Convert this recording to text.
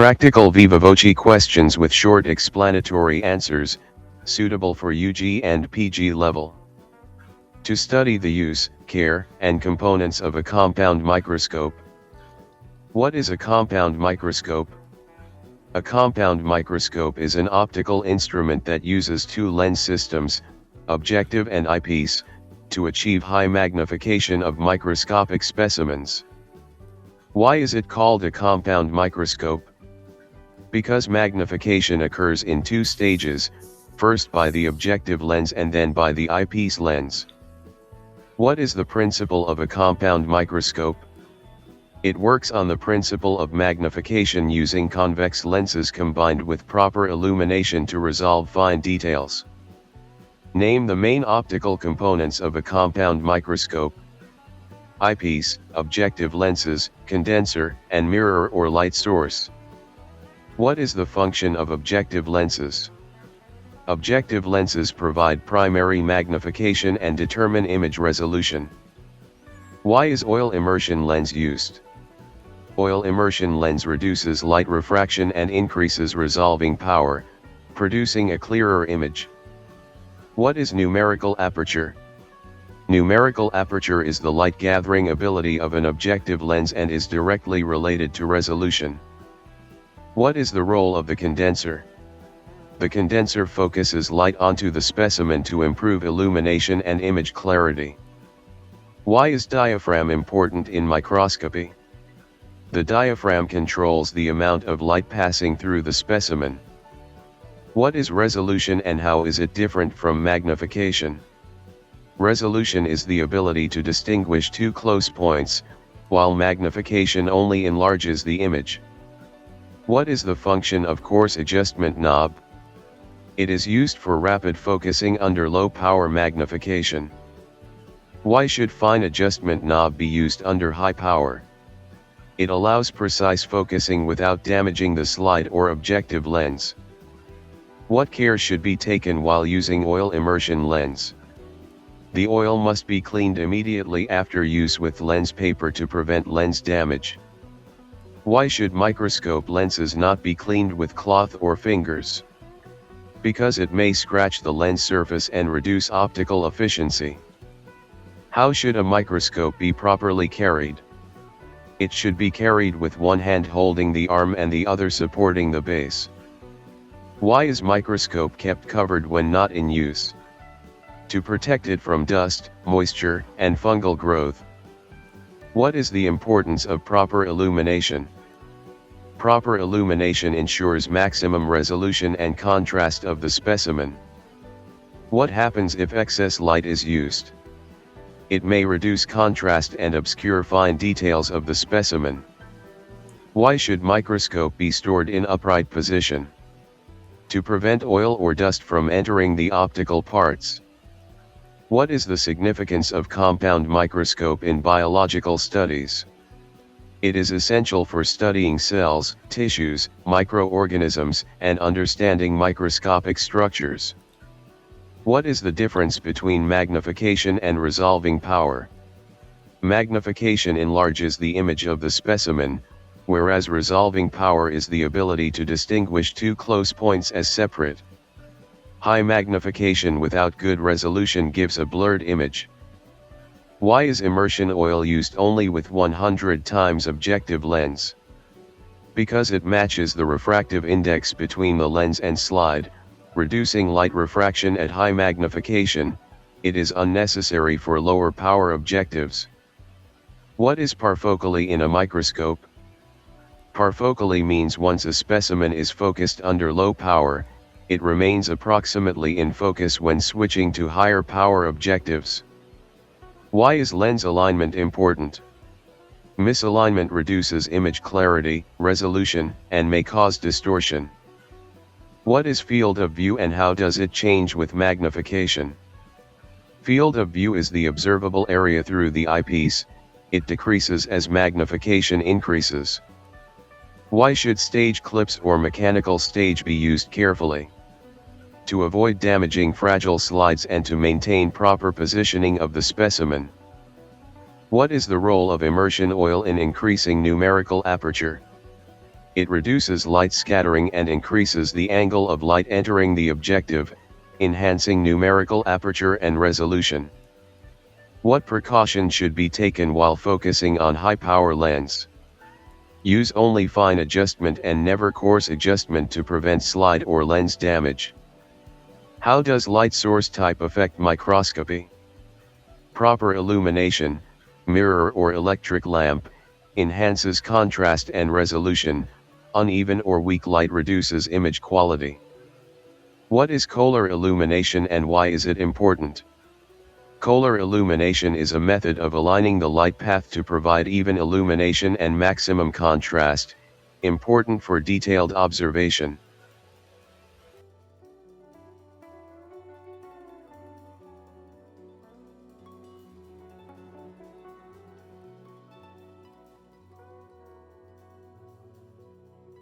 Practical viva-voce questions with short explanatory answers, suitable for UG and PG level. To study the use, care, and components of a compound microscope. What is a compound microscope? A compound microscope is an optical instrument that uses two lens systems, objective and eyepiece, to achieve high magnification of microscopic specimens. Why is it called a compound microscope? Because magnification occurs in two stages, first by the objective lens and then by the eyepiece lens. What is the principle of a compound microscope? It works on the principle of magnification using convex lenses combined with proper illumination to resolve fine details. Name the main optical components of a compound microscope. Eyepiece, objective lenses, condenser, and mirror or light source. What is the function of objective lenses? Objective lenses provide primary magnification and determine image resolution. Why is oil immersion lens used? Oil immersion lens reduces light refraction and increases resolving power, producing a clearer image. What is numerical aperture? Numerical aperture is the light gathering ability of an objective lens and is directly related to resolution. What is the role of the condenser? The condenser focuses light onto the specimen to improve illumination and image clarity. Why is diaphragm important in microscopy? The diaphragm controls the amount of light passing through the specimen. What is resolution and how is it different from magnification? Resolution is the ability to distinguish two close points, while magnification only enlarges the image. What is the function of coarse adjustment knob? It is used for rapid focusing under low power magnification. Why should fine adjustment knob be used under high power? It allows precise focusing without damaging the slide or objective lens. What care should be taken while using oil immersion lens? The oil must be cleaned immediately after use with lens paper to prevent lens damage. Why should microscope lenses not be cleaned with cloth or fingers? Because it may scratch the lens surface and reduce optical efficiency. How should a microscope be properly carried? It should be carried with one hand holding the arm and the other supporting the base. Why is microscope kept covered when not in use? To protect it from dust, moisture, and fungal growth. What is the importance of proper illumination? Proper illumination ensures maximum resolution and contrast of the specimen. What happens if excess light is used? It may reduce contrast and obscure fine details of the specimen. Why should microscope be stored in upright position? To prevent oil or dust from entering the optical parts. What is the significance of compound microscope in biological studies? It is essential for studying cells, tissues, microorganisms, and understanding microscopic structures. What is the difference between magnification and resolving power? Magnification enlarges the image of the specimen, whereas resolving power is the ability to distinguish two close points as separate. High magnification without good resolution gives a blurred image. Why is immersion oil used only with 100 times objective lens? Because it matches the refractive index between the lens and slide, reducing light refraction at high magnification. It is unnecessary for lower power objectives. What is parfocally in a microscope? Parfocally means once a specimen is focused under low power, it remains approximately in focus when switching to higher power objectives. Why is lens alignment important? Misalignment reduces image clarity, resolution, and may cause distortion. What is field of view and how does it change with magnification? Field of view is the observable area through the eyepiece. It decreases as magnification increases. Why should stage clips or mechanical stage be used carefully? To avoid damaging fragile slides and to maintain proper positioning of the specimen. What is the role of immersion oil in increasing numerical aperture? It reduces light scattering and increases the angle of light entering the objective, enhancing numerical aperture and resolution. What precautions should be taken while focusing on high-power lens? Use only fine adjustment and never coarse adjustment to prevent slide or lens damage. How does light source type affect microscopy? Proper illumination, mirror or electric lamp, enhances contrast and resolution. Uneven or weak light reduces image quality. What is kolar illumination and why is it important? Kolar illumination is a method of aligning the light path to provide even illumination and maximum contrast, important for detailed observation.